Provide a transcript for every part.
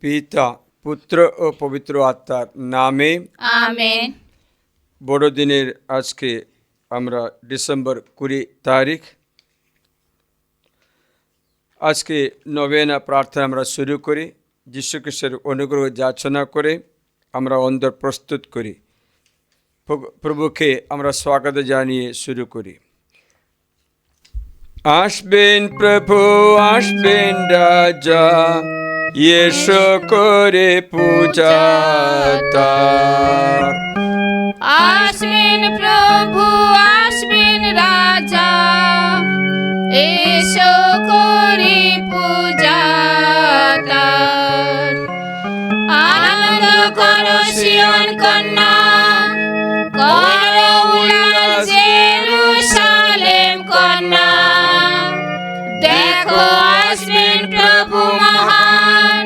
পিতা পুত্র ও পবিত্র আত্মার নামে আমেন। বড়দিনের আজকে আমরা ডিসেম্বর 20 তারিখ। আজকে নবেনা প্রার্থনা আমরা শুরু করি। যীশু খ্রিস্টের অনুগ্রহ যাচনা করে আমরা অন্তর প্রস্তুত করি। প্রভুকে আমরা স্বাগত জানিয়ে শুরু করি। আসবেন প্রভু, আসবেন রাজা, এসো করে পূজা তার। আসবেন প্রভু, আসবেন রাজা, এসো করি পূজা তার। আনন্দ করো সিয়ন কন্যা, করো উল্লাস জেরুসালেম কন্যা। দেখো আসবেন প্রভু মহান,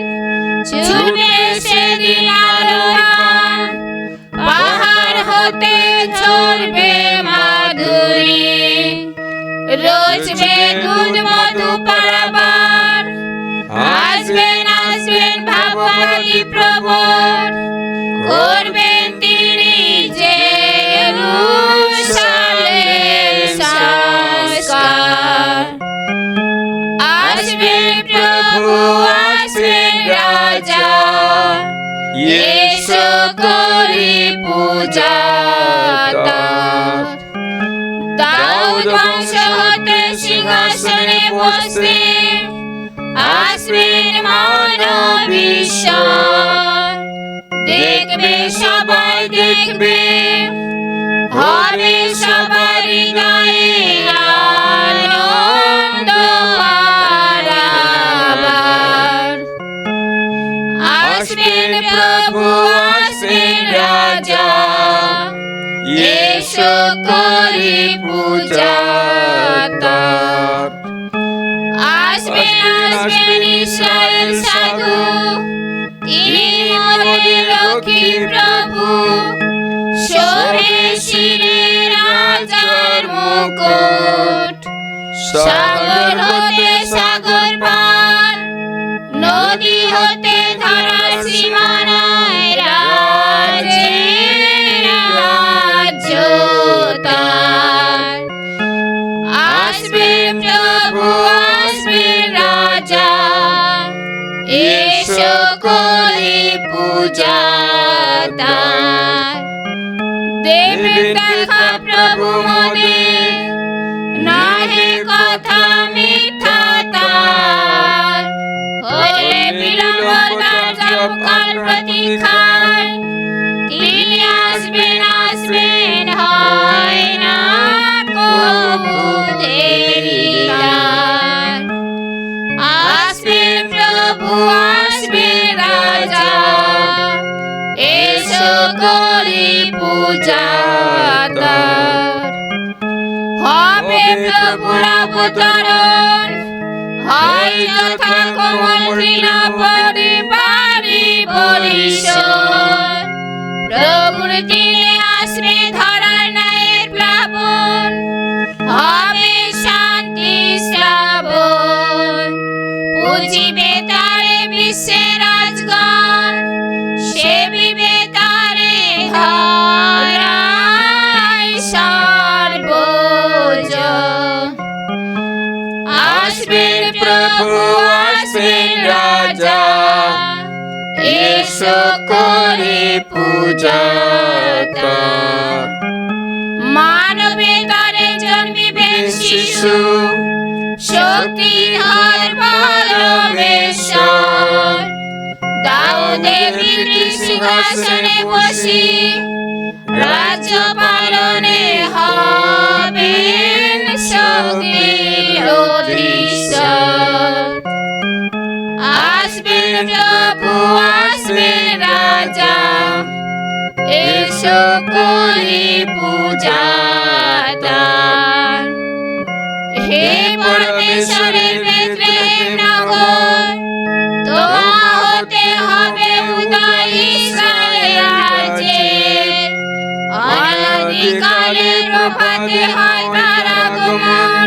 ছুটে সেদিন আলোড়ন। পাহাড় হতে ঝরবে মাধুরী, রোজবে দুধ মধু পারাবার। আসবেন আসবেন ভাববাদী প্রভুর, করবেন তিনি জেরুসালেম সংস্কার। আসবেন প্রভু, আসবেন রাজা, এসো করি পূজা তার। দাউদ বংশ হতে সিংহাসনে বসে আসবেন মানব ঈশ্বর। দেখবে সবাই দেখবে, হবে সবার হৃদয়ে আনন্দ পারাবার। আসবেন প্রভু, আসবেন রাজা, এসো করি পূজা তার। আসবেন আসবেন ইসরায়েল সাধু, তিনি মোদের রক্ষী প্রভু। শোভে শিরে রাজার মুকুট, সাগর হতে সাগর পার, নদী হতে ধারার সীমানায় রাজের রাজ্য তার। আসবেন প্রভু, আসবেন রাজা, এসো করি পূজা তার। দেবেন দেখা প্রভু মোদের, নহে কথা মিথ্যা তার। হলে বিলম্ব তার জপকাল প্রতীক্ষায়, তিনি আসবেন আসবেন, হয় না কবু দেরি তার। আসবেন প্রভু, আসবেন রাজা, এসো করি পূজা তার। হবে প্রভুর অবতরণ, হয় যথা কোমল তৃণপরি বাড়ি পরিশোর। প্রভুর দিনে আসবে ধরার ন্যায়ের প্লাবন, হবে শান্তি শ্রাবণ। পুজিবে তারে বিশ্বের রাজগণ, সেবিবে তারে ধরায় সর্বজন। আসবেন প্রভু, আসবেন রাজা, এসো করি পূজা তার। মানবে তারে জন্মিবেন শিশু, শক্তিধর পরমেশ্বর। দাউদের পিতৃ সিংহাসনে বসি, রাজ্য পালনে হবেন শক্তির অধীশ্বর। আসবেন প্রভু, আসবেন রাজা, এসো করি পূজা তার। হে পরমেশ্বরের বেথলেহেম নগর, তোমা হতে হবে উদয় ইসরায়েল রাজ্যের। অনাদিকালে প্রভাতে হয় তার আগমন,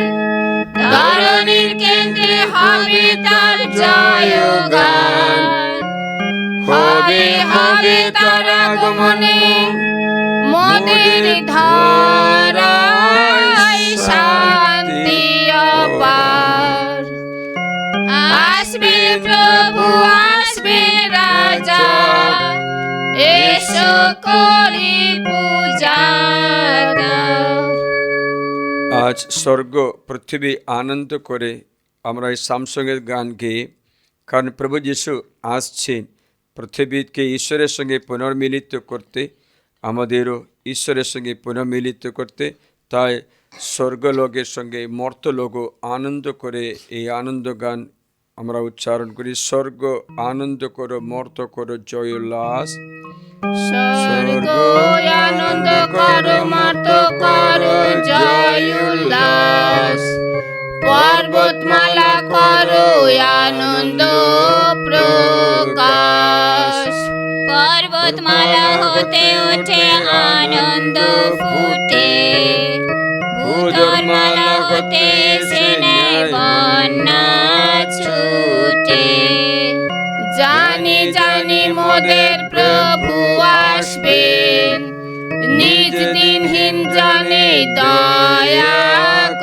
ধরণীর কেন্দ্রে হবে তার জয়গান। আসবে তার আগমনে, মোদের ধরায় শান্তি অপার। আসবে প্রভু, আসবে রাজা, এসো করি পূজা। আজ স্বর্গ পৃথিবী আনন্দ করে আমরা এই সামসঙ্গের গান গেয়ে, কারণ প্রভু যিশু আসছেন পৃথিবীকে ঈশ্বরের সঙ্গে পুনর্মিলিত করতে, আমাদেরও ঈশ্বরের সঙ্গে পুনর্মিলিত করতে। তাই স্বর্গলোকের সঙ্গে মর্তলোকও আনন্দ করে এই আনন্দ গান আমরা উচ্চারণ করি। স্বর্গ আনন্দ করো, মর্ত করো জয় উল্লাস। স্বর্গ আনন্দ করো, মর্ত করো জয় উল্লাস। পর্বতমালা করো আনন্দ প্রকাশ। পর্বতমালা হতে ওঠে আনন্দ ফুটে, ভূধরমালা হতে এসে নেয় বন্যা ছুটে। জানি জানি মোদের প্রভু আসবেন, নিজ দিনহীন জানে দয়া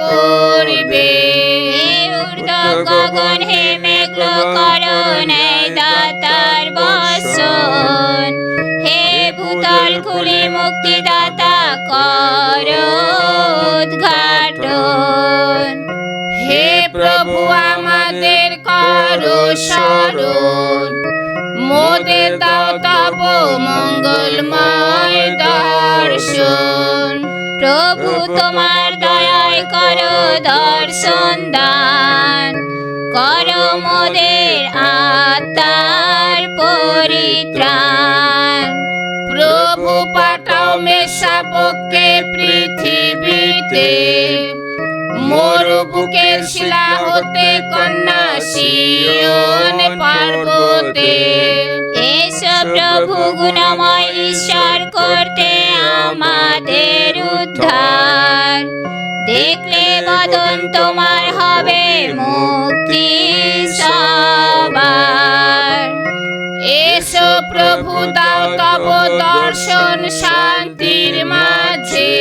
করবে। হে ঊর্ধ্ব গগন, হে মেঘ করণ, দাতার বর্ষণ। হে ভূতল খুলে মুক্তিদাতা কর উদ্ঘাটন। হে প্রভু আমাদের করো স্মরণ, মোদের দাও তব মঙ্গলময় দর্শন। প্রভু তোমার দয়ায় করো দর্শন দান, করো মোদের আত্মার পরিত্রাণ। প্রভু পাঠাও মেষশাবককে পৃথিবীতে, মরুভূকের শিলা হতে কন্যা সিয়ন পর্বতে। এসো প্রভু গুণময় ঈশ্বর করতে আমাদের উদ্ধার, দেখলে বদন তোমার হবে মুক্তি সবার। এসো প্রভু দাও তব দর্শন শান্তির মাঝে,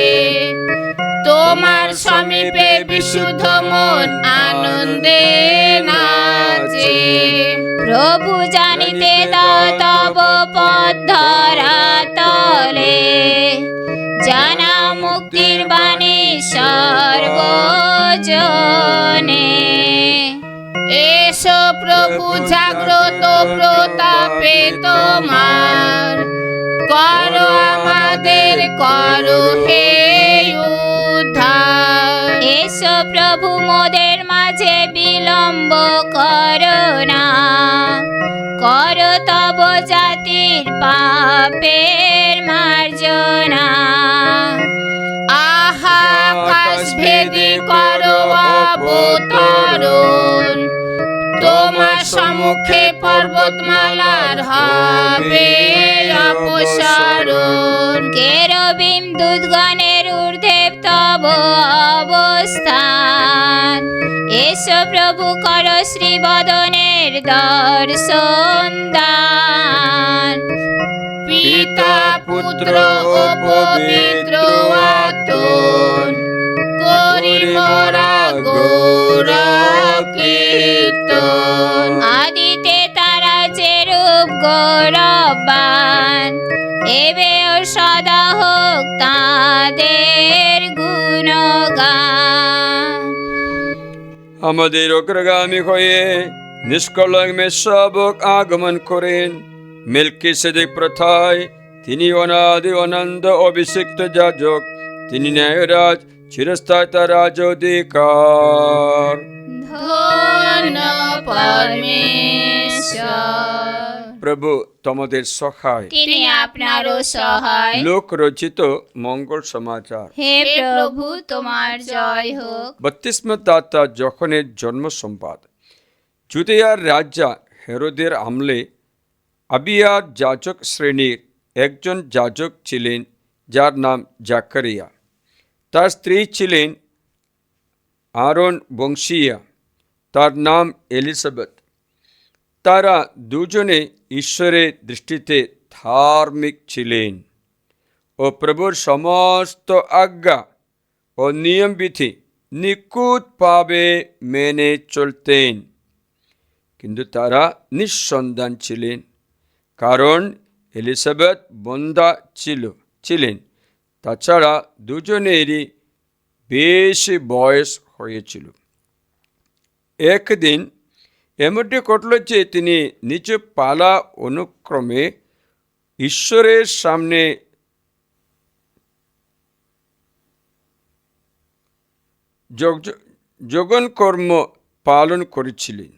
তোমার সমীপে বিশুদ্ধ মন আনন্দে নাচে। প্রভু জানিতে দাও তব পথ ধরা তলে, জানা মুক্তির বাণী সর্বজনে। এসো প্রভু জাগ্রত প্রতাপে তোমার, করো আমাদের করো হে উদ্ধার। এসো প্রভু মোদের মাঝে বিলম্ব করো না, করো তব জাতির পাপের মার্জনা। আহা আকাশ ভেদি করো অবতরণ, তোমার সম্মুখে পর্বতমালার হবে অপসারণ। কেরুবিম দূতগণের ঊর্ধ্বে তব অবস্থান, এসো প্রভু করো শ্রীবদনের দর্শন দান। পিতা পুত্র ও পবিত্র আত্মন, করি মোরা গৌরব কীর্তন। আদিতে তারা যেরূপ গৌরবান, এবেও সদা হোক তাদের গুণগান। আমাদের অগ্রগামী হয়ে নিষ্কলঙ্ক মেষশাবক আগমন করেন। মেলকিসেদেক প্রথায় তিনি অনাদি অনন্ত অভিষিক্ত যাজক, তিনি ন্যায়রাজ, চিরস্থায়ী তার রাজাধিকার। ধন্য পরমেশ্বর, প্রভু তোমাদের সহায়, তিনি আপনারও সহায়। লোক রচিত মঙ্গল সমাচার। হে প্রভু তোমার জয় হোক। বত্তিস্মদাতা যখনের জন্ম সংবাদ। জুদিয়ার রাজা হেরোদের আমলে আবিয়ার যাজক শ্রেণীর একজন যাজক ছিলেন, যার নাম জাকারিয়া। তার স্ত্রী ছিলেন আরন বংশীয়া, তার নাম এলিজাবেথ। তারা দুজনে ঈশ্বরের দৃষ্টিতে ধার্মিক ছিলেন ও প্রভুর সমস্ত আজ্ঞা ও নিয়মবিধি নিখুঁতভাবে মেনে চলতেন। কিন্তু তারা নিঃসন্তান ছিলেন, কারণ এলিজাবেথ বন্ধ্যা ছিলেন। তাছাড়া দুজনেরই বেশি বয়স হয়েছিল। একদিন এমনটি ঘটল যে তিনি নিজ পালা অনুক্রমে ঈশ্বরের সামনে যজ্ঞকর্ম পালন করেছিলেন।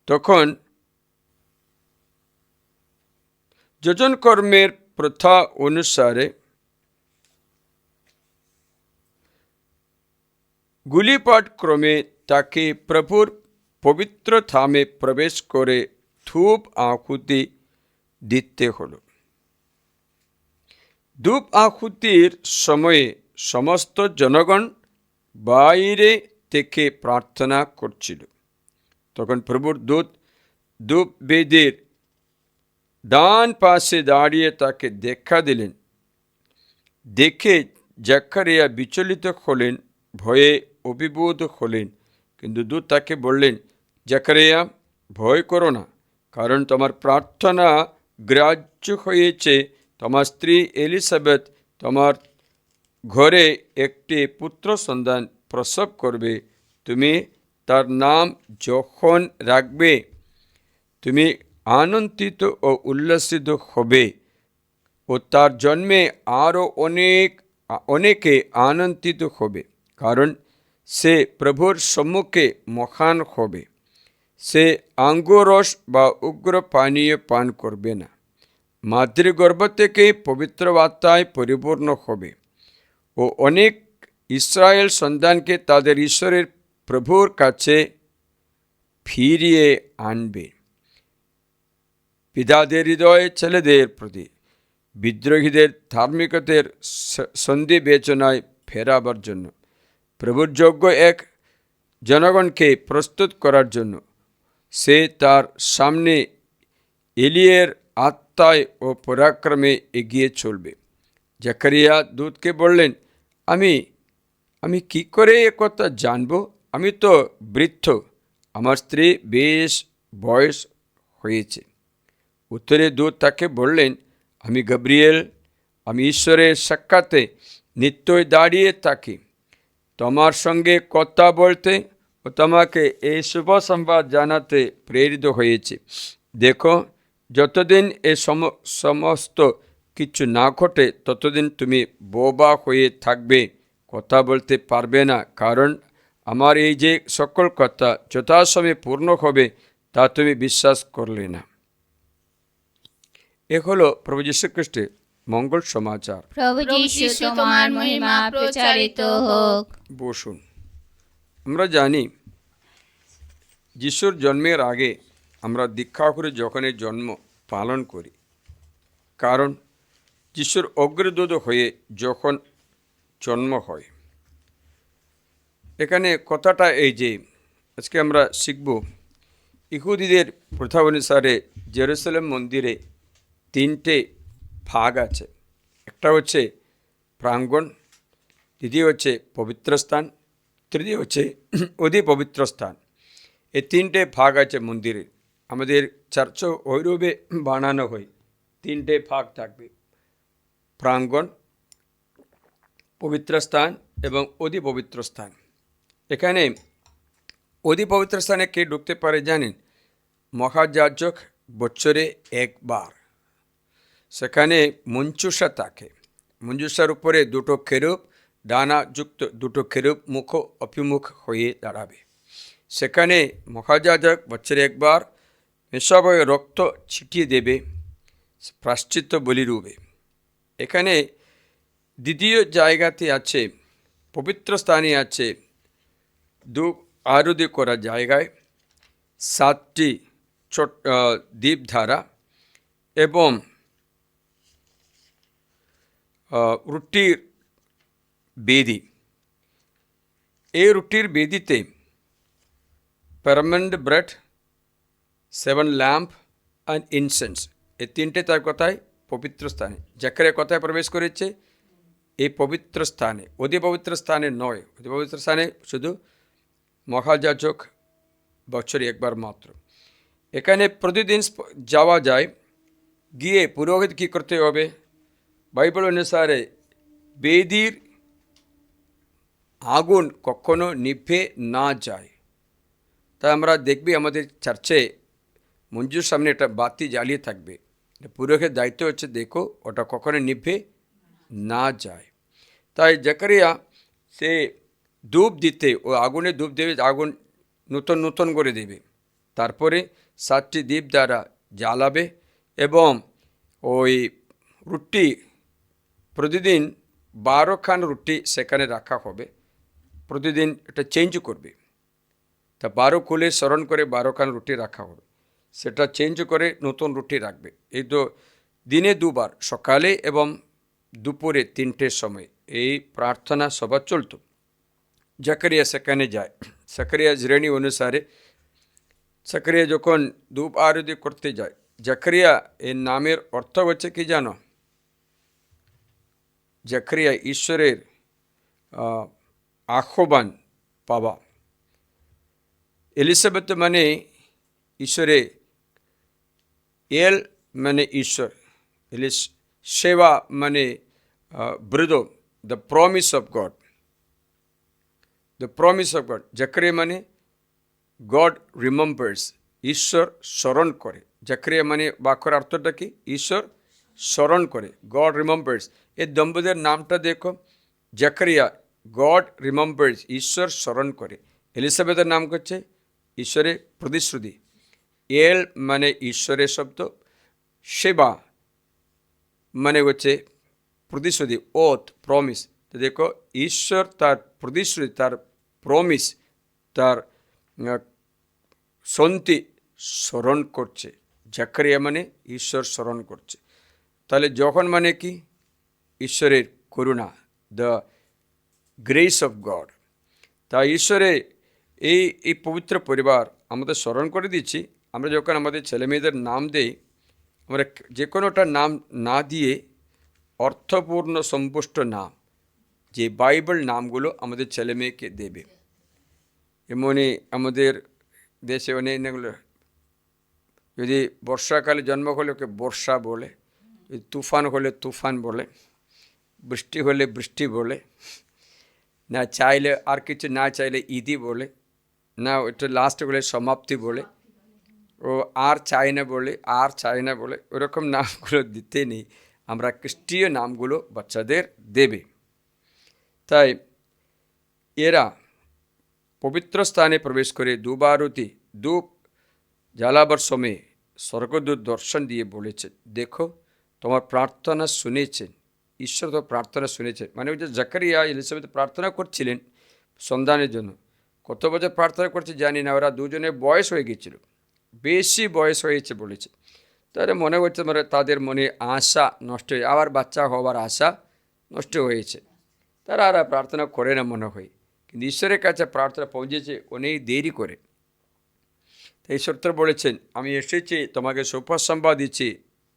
তখন যজনকর্মের প্রথা অনুসারে গুলিপাট ক্রমে তাকে প্রভুর পবিত্র ধামে প্রবেশ করে ধূপ আহুতি দিতে হলো। ধূপ আহুতির সময়ে সমস্ত জনগণ বাইরে থেকে প্রার্থনা করছিল। তখন প্রভুর দূত ধূপবেদীর ডান পাশে দাঁড়িয়ে তাকে দেখা দিলেন। দেখে জাকারিয়া বিচলিত হলেন, ভয়ে অভিভূত হলেন। কিন্তু দূত তাকে বললেন, জাকারিয়া, ভয় করো না, কারণ তোমার প্রার্থনা গ্রাহ্য হয়েছে। তোমার স্ত্রী এলিজাবেথ তোমার ঘরে একটি পুত্র সন্তান প্রসব করবে। তুমি তার নাম যখন রাখবে, তুমি আনন্দিত ও উল্লাসিত হবে ও তার জন্মে আরও অনেকে আনন্দিত হবে, কারণ সে প্রভুর সম্মুখে মহান হবে। সে আঙ্গুরস বা উগ্র পানীয় পান করবে না। মাতৃগর্ভ থেকে পবিত্র আত্মায় পরিপূর্ণ হবে ও অনেক ইসরায়েল সন্তানকে তাদের ঈশ্বরের প্রভুর কাছে ফিরিয়ে আনবে। পিতাদের হৃদয়ে ছেলেদের প্রতি, বিদ্রোহীদের ধার্মিকতার সন্ধি বেচনায় ফেরাবার জন্য, প্রভুর যোগ্য এক জনগণকে প্রস্তুত করার জন্য সে তার সামনে এলিয়ের আত্মায় ও পরাক্রমে এগিয়ে চলবে। জাকারিয়া দূতকে বললেন, আমি কি করে একথা জানব? আমি তো বৃদ্ধ, আমার স্ত্রী বেশ বয়স হয়েছে। উত্তরে দূত তাকে বললেন, আমি গাব্রিয়েল, আমি ঈশ্বরের সাক্ষাতে নিত্যই দাঁড়িয়ে থাকি, তোমার সঙ্গে কথা বলতে ও তোমাকে এই শুভ সংবাদ জানাতে প্রেরিত হয়েছে। দেখো, যতদিন এ সমস্ত কিছু না ঘটে ততদিন তুমি বোবা হয়ে থাকবে, কথা বলতে পারবে না, কারণ আমার এই যে সকল কথা যথাসময়ে পূর্ণ হবে তা তুমি বিশ্বাস করলে না। এ হলো প্রভু যীশু খ্রিস্টের মঙ্গল সমাচার। প্রভু যীশু, তোমার মহিমা প্রচারিত হোক। বসুন। আমরা জানি যিশুর জন্মের আগে আমরা দীক্ষা করে যখন জন্ম পালন করি, কারণ যিশুর অগ্রদূত হয়ে যখন জন্ম হয়। এখানে কথাটা এই যে আজকে আমরা শিখব, ইহুদিদের প্রথা অনুসারে জেরুজালেম মন্দিরে তিনটে ভাগ আছে। একটা হচ্ছে প্রাঙ্গণ, দ্বিতীয় হচ্ছে পবিত্র স্থান, তৃতীয় হচ্ছে অতি পবিত্র স্থান। এই তিনটে ভাগ আছে মন্দিরে। আমাদের চার্চও ওইরূপে বানানো হয়, তিনটে ভাগ থাকবে, প্রাঙ্গণ, পবিত্র স্থান এবং অতি পবিত্র স্থান। এখানে অতি পবিত্র স্থানে কে ঢুকতে পারে জানেন? মহাযাজক বছরে একবার। সেখানে মঞ্জুষা থাকে, মঞ্জুষার উপরে দুটো খেরুব, ডানাযুক্ত দুটো খেরুব মুখ অভিমুখ হয়ে দাঁড়াবে। সেখানে মহাযাজক বছরে একবার মেষবয় রক্ত ছিটিয়ে দেবে প্রায়শ্চিত্ত বলিরূপে। এখানে দ্বিতীয় জায়গাতে আছে, পবিত্র স্থানে আছে ধূপ আরতি করা জায়গায় 7টি দীপধারা এবং রুটির বেদি। এই রুটির বেদিতে পার্মেন্ট ব্রেড, 7 ল্যাম্প অ্যান্ড ইনসেন্স, এই তিনটে তার কথায় পবিত্র স্থানে। জাকারিয়া কোথায় প্রবেশ করেছে? এই পবিত্র স্থানে, অতি পবিত্র স্থানে নয়। অতি পবিত্র স্থানে শুধু মহাযাজক বছরে একবার মাত্র। এখানে প্রতিদিন যাওয়া যায়। গিয়ে পুরোহিত কী করতে হবে? বাইবেল অনুসারে বেদির আগুন কখনো নিভে না যায়। তাই আমরা দেখবি আমাদের চার্চে মঞ্জুর সামনে একটা বাতি জ্বালিয়ে থাকবে। পুরোহিতের দায়িত্ব হচ্ছে দেখো ওটা কখনো নিভে না যায়। তাই জাকারিয়া সে ধূপ দিতে, ও আগুনে ধূপ দেবে, আগুন নতুন নতুন করে দেবে। তারপরে 7টি দ্বীপ দ্বারা জ্বালাবে এবং ওই রুটি প্রতিদিন 12খান রুটি সেখানে রাখা হবে। প্রতিদিন এটা চেঞ্জ করবে। তা 12 খুলে স্মরণ করে 12খান রুটি রাখা হবে। সেটা চেঞ্জ করে নতুন রুটি রাখবে। এই তো দিনে দুবার, সকালে এবং দুপুরে 3টের সময় এই প্রার্থনা সভা চলত। জাকারিয়া সেখানে যায়। জাকারিয়া শ্রেণী অনুসারে জাকারিয়া যখন ধূপ আরতি করতে যায়, জাকারিয়া এর নামের অর্থ হচ্ছে কি জানো? জাকারিয়া ঈশ্বরের আহ্বান পাওয়া। এলিসাবেথ মানে ঈশ্বরে, এল মানে ঈশ্বর, সেবা মানে বৃদ্ধ, the promise of god, the promise of god. Zakaria মানে গড রিমেম্বার্স, ঈশ্বর স্মরণ করে। জাকারিয়া মানে বাক্যের অর্থটা কি? ঈশ্বর স্মরণ করে, গড রিমেম্বার্স। এই দম্পতির নামটা দেখো, জাকারিয়া গড রিমেম্বার্স, ঈশ্বর স্মরণ করে। এলিসাবেথের নাম হচ্ছে ঈশ্বরের প্রতিশ্রুতি। এল মানে ঈশ্বরের শব্দ, সেবা মানে হচ্ছে প্রতিশ্রুতি, ওথ, প্রমিস। তো দেখো ঈশ্বর তার প্রতিশ্রুতি, তার প্রমিস, তার সন্তি স্মরণ করছে। জাকারিয়া মানে ঈশ্বর স্মরণ করছে। তাহলে যখন মানে কি? ঈশ্বরের করুণা, দ্য গ্রেস অফ গড। তাই ঈশ্বরের এই পবিত্র পরিবার আমাদের স্মরণ করে দিচ্ছি। আমরা যখন আমাদের ছেলেমেয়েদের নাম দেই, আমরা যে কোনোটা নাম না দিয়ে অর্থপূর্ণ সম্পুষ্ট নাম, যে বাইবেল নামগুলো আমাদের ছেলেমেয়েকে দেবে। এমনই আমাদের দেশে অনেকগুলো, যদি বর্ষাকালে জন্ম হলে ওকে বর্ষা বলে, যদি তুফান হলে তুফান বলে, বৃষ্টি হলে বৃষ্টি বলে, না চাইলে আর কিছু না চাইলে ঈদি বলে, না ওইটা লাস্ট বলে সমাপ্তি বলে, ও আর চাই না বলে, আর চাই না বলে, ওরকম নামগুলো দিতে নেই। আমরা খ্রিস্টীয় নামগুলো বাচ্চাদের দেবে। তাই এরা পবিত্র স্থানে প্রবেশ করে দুবারতি ধূপ জ্বালাবার সময় স্বর্গদূত দর্শন দিয়ে বলেছে, দেখো তোমার প্রার্থনা শুনেছেন, ঈশ্বর তো প্রার্থনা শুনেছেন। মানে ওই যে জাকারিয়া এলিসাবেথ প্রার্থনা করছিলেন সন্তানের জন্য, কত বছর প্রার্থনা করছে জানি না, ওরা দুজনের বয়স হয়ে গেছিল, বেশি বয়স হয়েছে বলেছে। তাহলে মনে হচ্ছে মানে তাদের মনে আশা নষ্ট হয়ে, আবার বাচ্চা হওয়ার আশা নষ্ট হয়েছে, তারা আর প্রার্থনা করে না মনে হয়। কিন্তু ঈশ্বরের কাছে প্রার্থনা পৌঁছেছে অনেক দেরি করে। তাই ঈশ্বর তো বলেছেন, আমি এসেছি তোমাকে সুসংবাদ দিচ্ছি,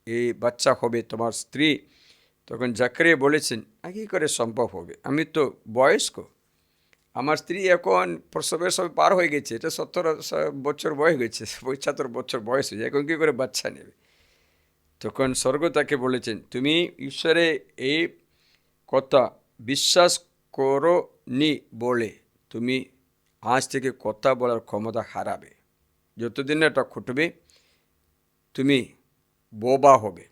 এই বাচ্চা হবে তোমার স্ত্রী। তখন জাকারিয়া বলেছেন, কী করে সম্ভব হবে? আমি তো বয়স্ক, আমার স্ত্রী এখন প্রসবের সময় পার হয়ে গেছে, এটা 70 বছর বয়স হয়েছে, 75 বছর বয়স হয়েছে, এখন কী করে বাচ্চা নেবে? তখন স্বর্গ তাকে বলেছেন, তুমি ঈশ্বরে এই কথা বিশ্বাস করো নি বলে তুমি আজ থেকে কথা বলার ক্ষমতা হারাবে। যতদিন এটা ঘটবে তুমি বোবা হবে।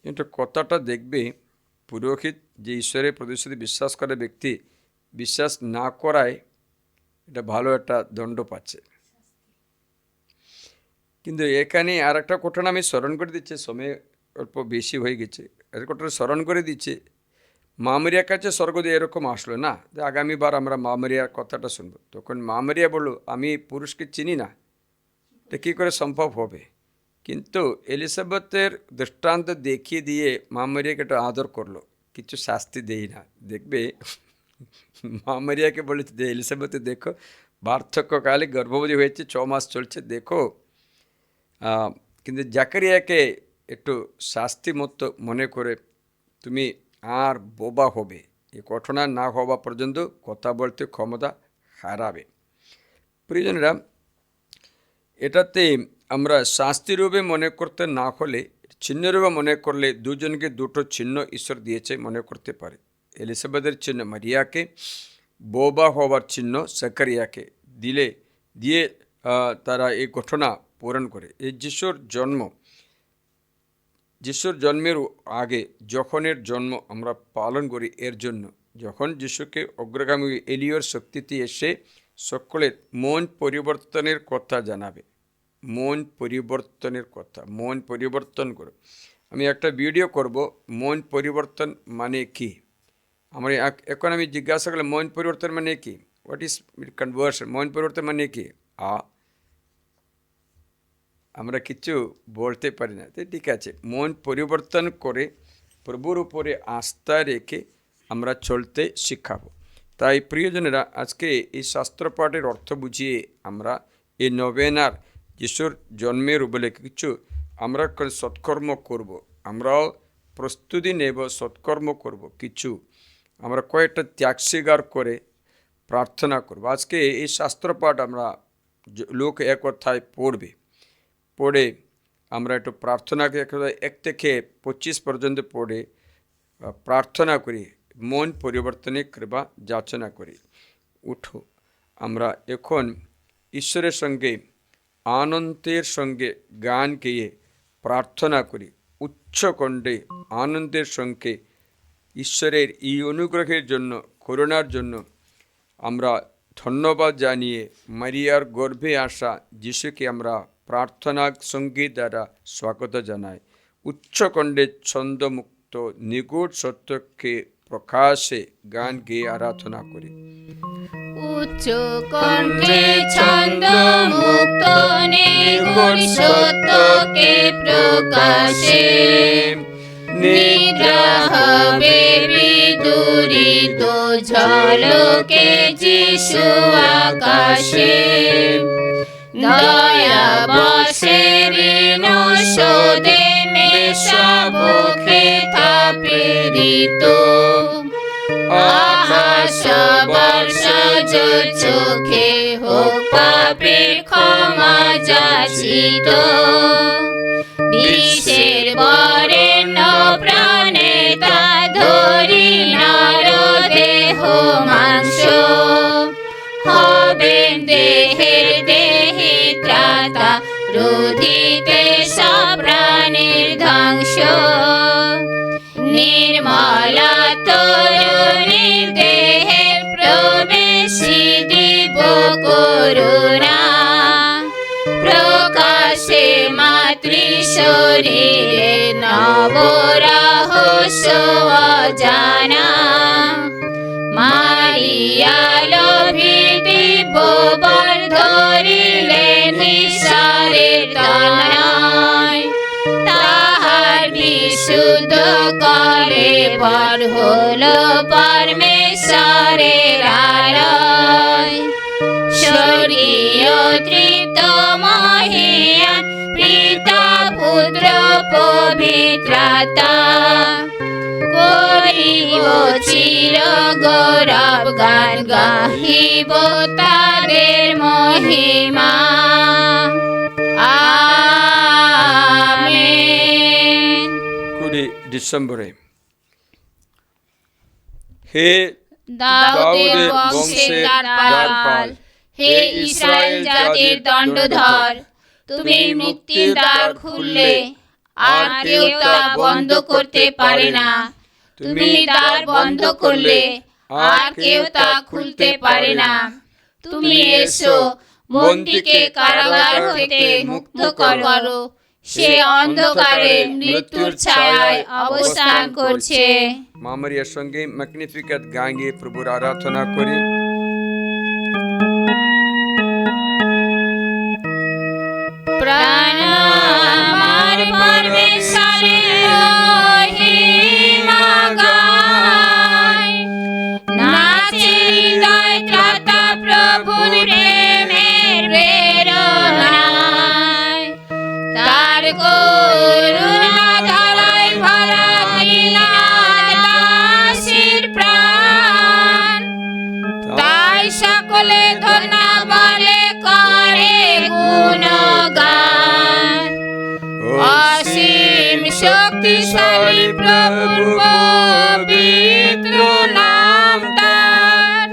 কিন্তু কথাটা দেখবে, পুরোহিত যে ঈশ্বরের প্রতিশ্রুতি বিশ্বাস করে ব্যক্তি বিশ্বাস না করায় এটা ভালো একটা দণ্ড পাচ্ছে। কিন্তু এখানে আর একটা ঘটনা আমি স্মরণ করে দিচ্ছি, সময় অল্প বেশি হয়ে গেছে, এর ঘটনা স্মরণ করে দিচ্ছে। মামরিয়ার কাছে স্বর্গদূত এরকম আসলো না যে আগামীবার আমরা মামরিয়ার কথাটা শুনবো। তখন মামরিয়া বলল, আমি পুরুষকে চিনি না, এটা কী করে সম্ভব হবে? কিন্তু এলিসাবেথের দৃষ্টান্ত দেখিয়ে দিয়ে মামরিয়াকে একটু আদর করলো, কিছু শাস্তি দেই না। দেখবে মামরিয়াকে বলেছে যে এলিসাবেথে দেখো বার্ধক্যকালে গর্ভবতী হয়েছে, 6 মাস চলছে, দেখো কিন্তু জাকারিয়াকে একটু শাস্তি মতো মনে করে তুমি আর বোবা হবে, এই ঘটনা না হওয়া পর্যন্ত কথা বলতে ক্ষমতা হারাবে। প্রিয়জনেরা, এটাতে আমরা শাস্তিরূপে মনে করতে না হলে চিহ্নরূপে মনে করলে দুজনকে দুটো চিহ্ন ঈশ্বর দিয়েছে মনে করতে পারে। এলিজাবেথের চিহ্ন মারিয়াকে, বোবা হওয়ার চিহ্ন জাকারিয়াকে দিয়ে তারা এই ঘটনা পূরণ করে। এই যিশুর জন্মের আগে যখনের জন্ম আমরা পালন করি এর জন্য, যখন যিশুকে অগ্রগামী এলিয়র শক্তিতে এসে সকলের মন পরিবর্তনের কথা জানাবে। মন পরিবর্তন করো। আমি একটা ভিডিও করব মন পরিবর্তন মানে কি। এখন আমি জিজ্ঞাসা করলাম মন পরিবর্তন মানে কি, হোয়াট ইজ কনভার্সন, মন পরিবর্তন মানে কি, আমরা কিছু বলতে পারি না। তো ঠিক আছে, মন পরিবর্তন করে প্রভুর উপরে আস্থা রেখে আমরা চলতে শিখাবো। তাই প্রিয়জনেরা, আজকে এই শাস্ত্রপাঠের অর্থ বুঝিয়ে আমরা এই নবেনার যিশুর জন্মের উপলক্ষে কিছু আমরা সৎকর্ম করব, আমরাও প্রস্তুতি নেব, সৎকর্ম করব, কিছু আমরা কয়েকটা ত্যাগ স্বীকার করে প্রার্থনা করব। আজকে এই শাস্ত্রপাঠ আমরা লোক এক কথায় পড়ে আমরা একটু প্রার্থনাকে 1 থেকে 25 পর্যন্ত পড়ে প্রার্থনা করি, মন পরিবর্তনের কৃপা যাচনা করি। উঠো, আমরা এখন ঈশ্বরের সঙ্গে আনন্দের সঙ্গে গান গেয়ে প্রার্থনা করি, উচ্চকণ্ঠে আনন্দের সঙ্গে ঈশ্বরের এই অনুগ্রহের জন্য, করুণার জন্য আমরা ধন্যবাদ জানিয়ে মারিয়ার গর্ভে আসা যিশুকে আমরা প্রার্থনা সঙ্গীত দ্বারা স্বাগত জানাই। উচ্চকণ্ঠে ছন্দমুক্ত নিগুড় সত্যকে প্রকাশে গান গেয়ে আরাধনা করি। উচ্চ কণ্ঠে ছন্দ মুক্ত নিগুড় সত্যকে প্রকাশে, নিদ্রা হবে বিদূরিত ঝলকে যিশু আকাশে। দয়া বর্ষের নশোদে মেষাবুকে থাপেরিত, সবার সজ চোখে হোক পাপের ক্ষমা যাচিত। বিশ্বের বরেণ্য প্রাণে তা ধরি নর দেহ মাংস, হবেন দেহের দেহি ত্রাতা, রুধিতে সব প্রাণের ধ্বংস। নির্মলা তরুণীর দেহে প্রবেশী দিব করুণা, প্রকাশে মাতৃ শরীরে নবরহস্য অজানা। মারিয়া লোভী দিব্য বর ধরিলেন ঈশ্বরের তনয়, তাহার বিশুদ্ধ করে বর হল পরমেশ্বরের আলয়। স্বর্গীয় তৃত মহিয়ান পিতা পুত্র পবিত্রতা, করিব চির গৌরব গান, গাহিব তাদের মহিমা। আমেন। 20 ডিসেম্বরে, হে দাউদের বংশের দ্বারপাল, হে ইসরায়েল জাতির দণ্ডধর, তুমি মুক্তির দ্বার খুললে, আর কেউ তা বন্ধ করতে পারে না। তুমি দ্বার বন্ধ করলে, আর কেউ তা খুলতে পারে না। তুমি এসো, বন্দীকে কারাগার হতে মুক্ত করো, সে অন্ধকারে মৃত্যুর ছায়ায় অবস্থান করছে। মা মারিয়ার সঙ্গে ম্যাগনিফিক্যাট গান গেয়ে প্রভুর আরাধনা করি। প্রাণ আমার পরমেশ্বরের মহিমা গায়, নাচে হৃদয় ত্রাতা প্রভুর প্রেমের প্রেরণায়। তার শক্তিশালী প্রভুর পবিত্র নাম তার।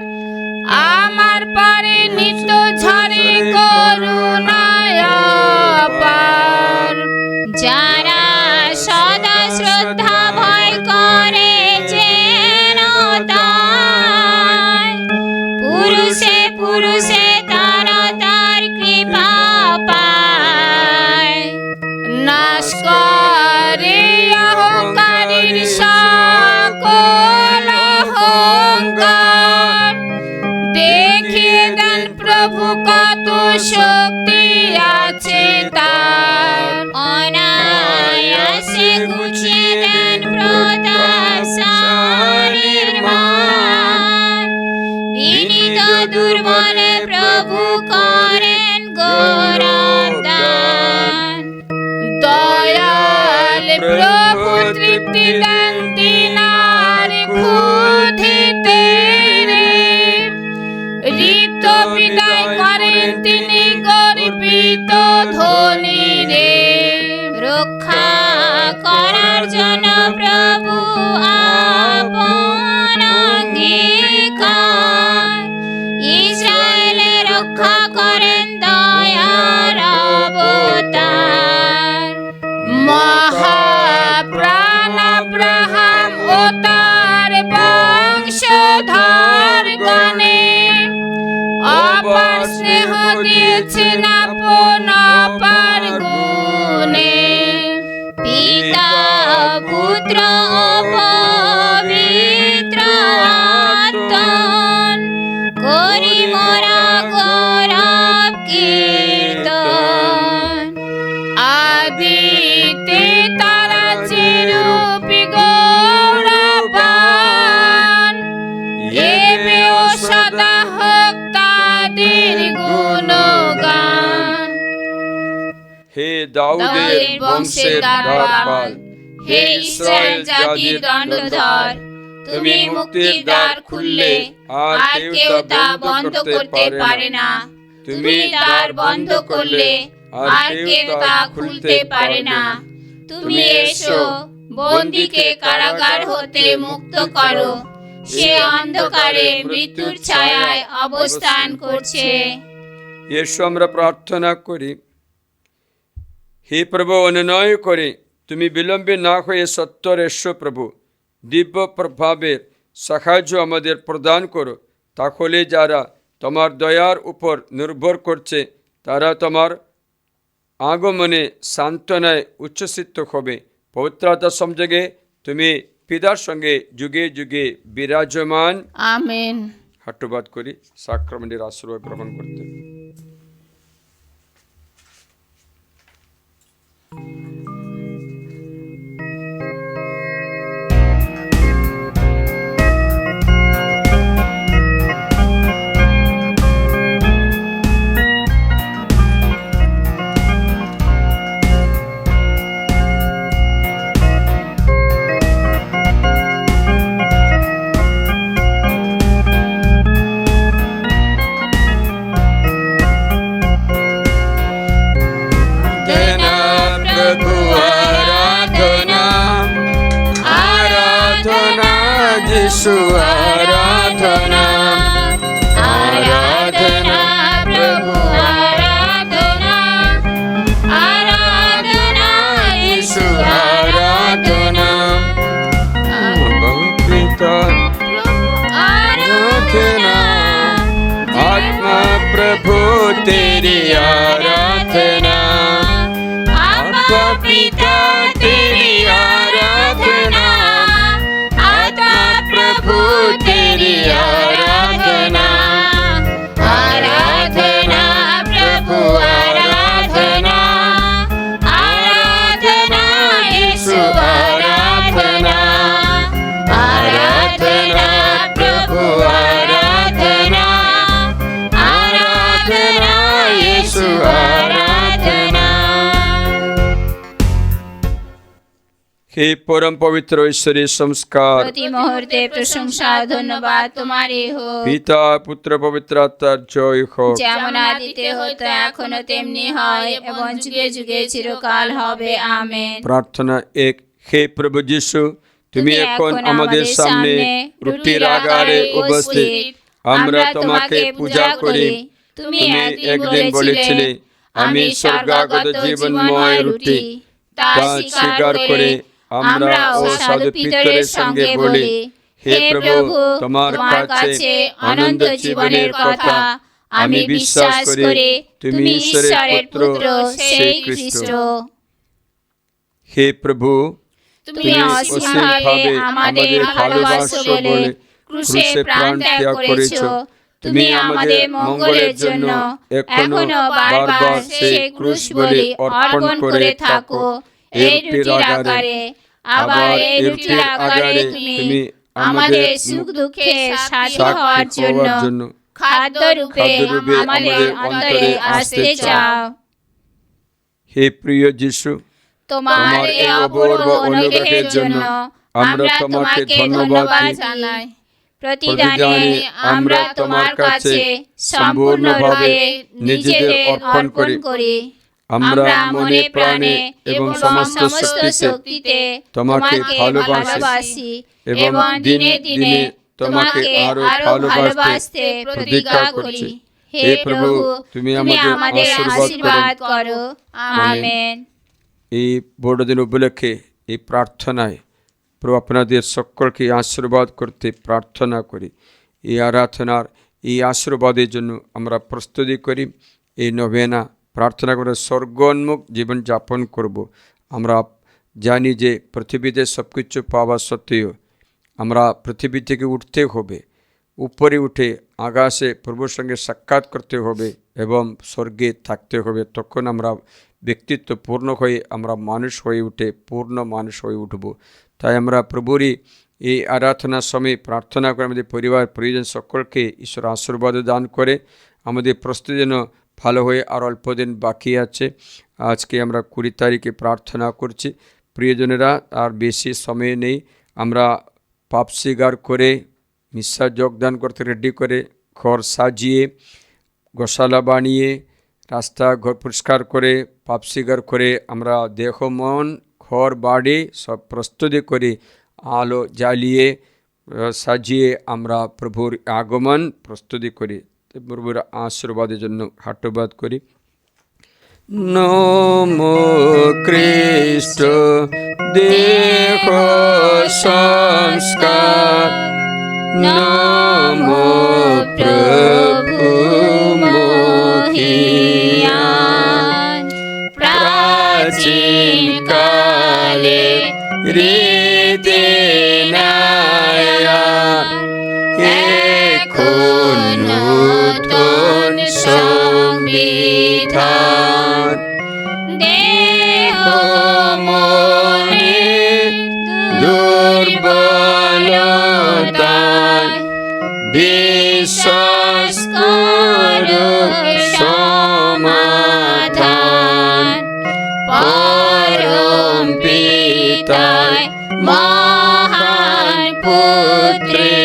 আমার পরে নিত্য ঝরে করুণায় অপার। যারা সদা শ্রদ্ধা ভয় করে যেন তার, পুরুষে পুরুষে তারা তার কৃপা পায়। নাশ করে অহংকারীর সকল অহংকার, দেখিয়ে দেন প্রভু কত শক্তি আছে তার। অনায়াসে ঘুচিয়ে দেন প্রতাপশালীর মান, বিনীত দুর্বলে প্রভু করেন গৌরব দান। দয়াল প্রভু তৃপ্তি দেন দীনার ক্ষুধিতে, রিক্ত বিদায় করেন তিনি গর্বিত ধনী রে। রক্ষা করার জন্য প্রভু আপন অঙ্গীকার, ইসরায়েলে রক্ষা করেন দয়ার অবতার। মহাপ্রাণ আব্রাহাম ও তার বংশধর গণে অপার স্নেহ দিয়েছেন আপন অপার গুণে। পিতা পুত্র ও পবিত্র আত্মন, করি মোরা গৌরব কীর্তন। আদিতে তারা চিরূপী গৌরবান, এবেও সদা হোক তাদের গুণগান। হে দাউদের বংশের দ্বারপাল, হে ইসরায়েল জাতির দণ্ডধর, তুমি মুক্তির দ্বার খুললে আর কেউ তা বন্ধ করতে পারে না। তুমি দ্বার বন্ধ করলে আর কেউ তা খুলতে পারে না। তুমি এসো, বন্দীকে কারাগার হতে মুক্ত করো, সে অন্ধকারে মৃত্যুর ছায়ায় অবস্থান করছে। এসো আমরা প্রার্থনা করি। হে প্রভু, অনুনয় করে তুমি বিলম্বে না হয়ে সত্তর এসো প্রভু। দিব্য প্রভাবের সাহায্য আমাদের প্রদান করো, তাহলে যারা তোমার দয়ার উপর নির্ভর করছে তারা তোমার আগমনে সান্ত্বনায় উচ্ছ্বসিত হবে। পবিত্রতা সংযোগে তুমি পিতার সঙ্গে যুগে যুগে বিরাজমান। আমেন। হাট্টবাদ করি সাক্রামেন্টের আশ্রয় গ্রহণ করতে। যিশু আরাধনা, আরাধনা প্রভু আরাধনা, আরাধনা যিশু আরাধনা, পিতা আরাধনা, आत्मा प्रभु तेरी आराधना, आत्मा पिता तेरी आराधना, आत्मा प्रभु तेरी आराधना, आराधना प्रभु आराधना, आराधना यीशु आराधना, आराधना प्रभु आराधना, आराधना यीशु आराधना। हे परम पवित्र ईश्वरीय संस्कार प्रति मुहूर्ते प्रशंसा धन्यवाद तुम्हारे हो। पिता पुत्र पवित्र आत्मार जय हो। যেমন আদিতে হতো এখনো তেমনি হয় এবং যুগে যুগে চিরকাল হবে। আমেন। प्रार्थना एक। হে প্রভু যিশু, তুমি এখন আমাদের সামনে রুটির আকারে উপস্থিত। আমরা তোমাকে পূজা করি। তুমি একদিন বলেছিলে, আমি স্বর্গাগত জীবনময় রুটি। তা স্বীকার করে আমরা ও সাধু পিতরের সঙ্গে বলি, হে প্রভু, তোমার কাছে অনন্ত জীবনের কথা আমি বিশ্বাস করি। তুমি ঈশ্বরের পুত্র, সেই খ্রিস্ট। হে প্রভু, তুমি অসীমভাবে আমাদের ভালোবাসো বলে ক্রুশে প্রাণ ত্যাগ করেছো। তুমি আমাদের মঙ্গলের জন্য এখনো বারবার সেই ক্রুশ বলি অর্পণ করে থাকো এই রুটির আকারে। আবার এই রুটির আকারে তুমি আমাদের সুখ দুঃখে সাথী হওয়ার জন্য খাদ্য রূপে আমাদের অন্তরে আসতে চাও। হে প্রিয় যিশু, তোমার এই অপূর্ব অনুগ্রহের জন্য আমরা তোমাকে ধন্যবাদ জানাই। প্রতিদানে আমরা তোমার কাছে সম্পূর্ণভাবে নিজেদের অর্পণ করি। আমরা মনে প্রাণে এবং সমস্ত শক্তিতে তোমাকে ভালোবাসি এবং দিনে দিনে তোমাকে আরো ভালোবাসতে প্রতিজ্ঞা করছি। হে প্রভু, তুমি আমাদের আশীর্বাদ করো। আমেন। এই বড়দিন উপলক্ষে এই প্রার্থনায় প্রভু আপনাদের সকলকে আশীর্বাদ করতে প্রার্থনা করি। এই আরাধনার এই আশীর্বাদের জন্য আমরা প্রস্তুতি করি। এই নভেনা প্রার্থনা করে স্বর্গোন্মুখ জীবনযাপন করব। আমরা জানি যে পৃথিবীতে সব কিছু পাওয়া সত্ত্বেও আমরা পৃথিবী থেকে উঠতে হবে, উপরে উঠে আকাশে প্রভুর সঙ্গে সাক্ষাৎ করতে হবে এবং স্বর্গে থাকতে হবে। তখন আমরা ব্যক্তিত্ব পূর্ণ হয়ে আমরা মানুষ হয়ে উঠে পূর্ণ মানুষ হয়ে উঠব। তাই আমরা প্রভুরই এই আরাধনার সময় প্রার্থনা করে আমাদের পরিবার পরিজন সকলকে ঈশ্বর আশীর্বাদ দান করে আমাদের প্রস্তুতি যেন ভালো হয়ে আর অল্প দিন বাকি আছে। আজকে আমরা 20 তারিখে প্রার্থনা করছি। প্রিয়জনেরা, আর বেশি সময় নেই। আমরা পাপ স্বীকার করে মিশা যোগদান করতে রেডি করে ঘর সাজিয়ে গোশালা বানিয়ে রাস্তা ঘর পরিষ্কার করে পাপ স্বীকার করে আমরা দেহ মন ঘর বাড়ি সব প্রস্তুতি করি, আলো জ্বালিয়ে সাজিয়ে আমরা প্রভুর আগমন প্রস্তুতি করি। প্রভুর আশীর্বাদের জন্য হাটবাদ করি। নমো খ্রিস্ট দেহ সংস্কার, নমো প্রভু মহিয়ান। প্রাচীন কালে রীতি নায়ান, এখন নতুন সংবিধান। দেহ মনে দুর্বলতায় বিশ্বাস করো সমাধান। পরম পিতায় মহান পুত্রে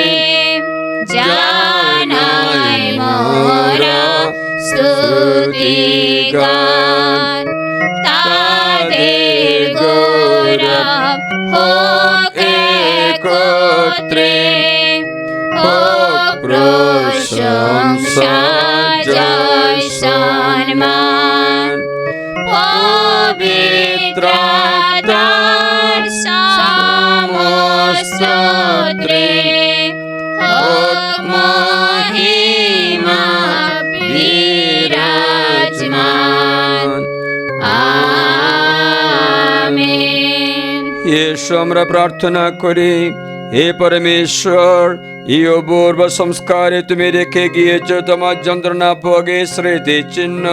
জানাই মোরা স্তুতিগান। তাদের গৌরব হোক একত্রে, হোক প্রশংসা জয় সম্মান। পবিত্রতার সমস্তত্রে হোক মহিমা বিরাজমান। আমেন। এসো আমরা প্রার্থনা করি। হে পরমেশ্বর, এই অপূর্ব সংস্কারে তুমি রেখে গিয়েছ তোমার যন্ত্রণা ভোগে স্মৃতি চিহ্ন।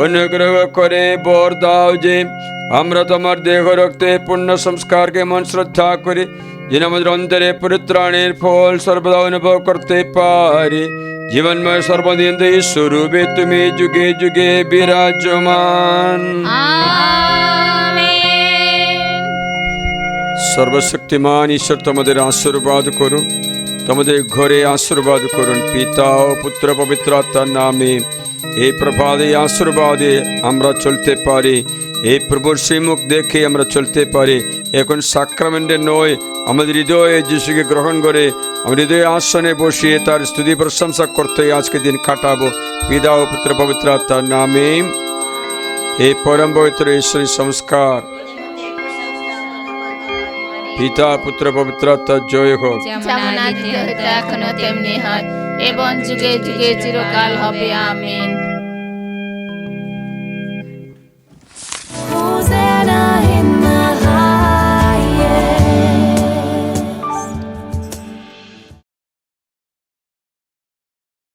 অনুগ্রহ করে বর দাও যে আমরা তোমার দেহ রক্তে পূর্ণ সংস্কারকে মন শ্রদ্ধা করি, যেন আমাদের অন্তরে পরিত্রাণের ফল সর্বদা অনুভব করতে পারি। জীবনময় সর্বদিন স্বরূপে তুমি যুগে যুগে বিরাজমান। সর্বশক্তিমান ঈশ্বর তোমাদের আশীর্বাদ করুন, তোমাদের ঘরে আশীর্বাদ করুন। পিতা ও পুত্র পবিত্র আত্মার নামে এই প্রভাতে আশীর্বাদে আমরা চলতে পারি। এই প্রভুর শ্রীমুখ দেখে আমরা চলতে পারি। এখন সাক্রামেন্টে নয়, আমাদের হৃদয়ে যিশুকে গ্রহণ করে আমাদের হৃদয়ে আসনে বসিয়ে তার স্তুতি প্রশংসা করতে আজকে দিন কাটাবো। পিতা ও পুত্র পবিত্র আত্মার নামে। এই পরম পবিত্র ঈশ্বরের সংস্কার পিতা পুত্র পবিত্র আত্মার জয় হোক। যেমন আদিতে হতো এখনো তেমনি হয় এবং যুগে যুগে চিরকাল হবে, আমিন।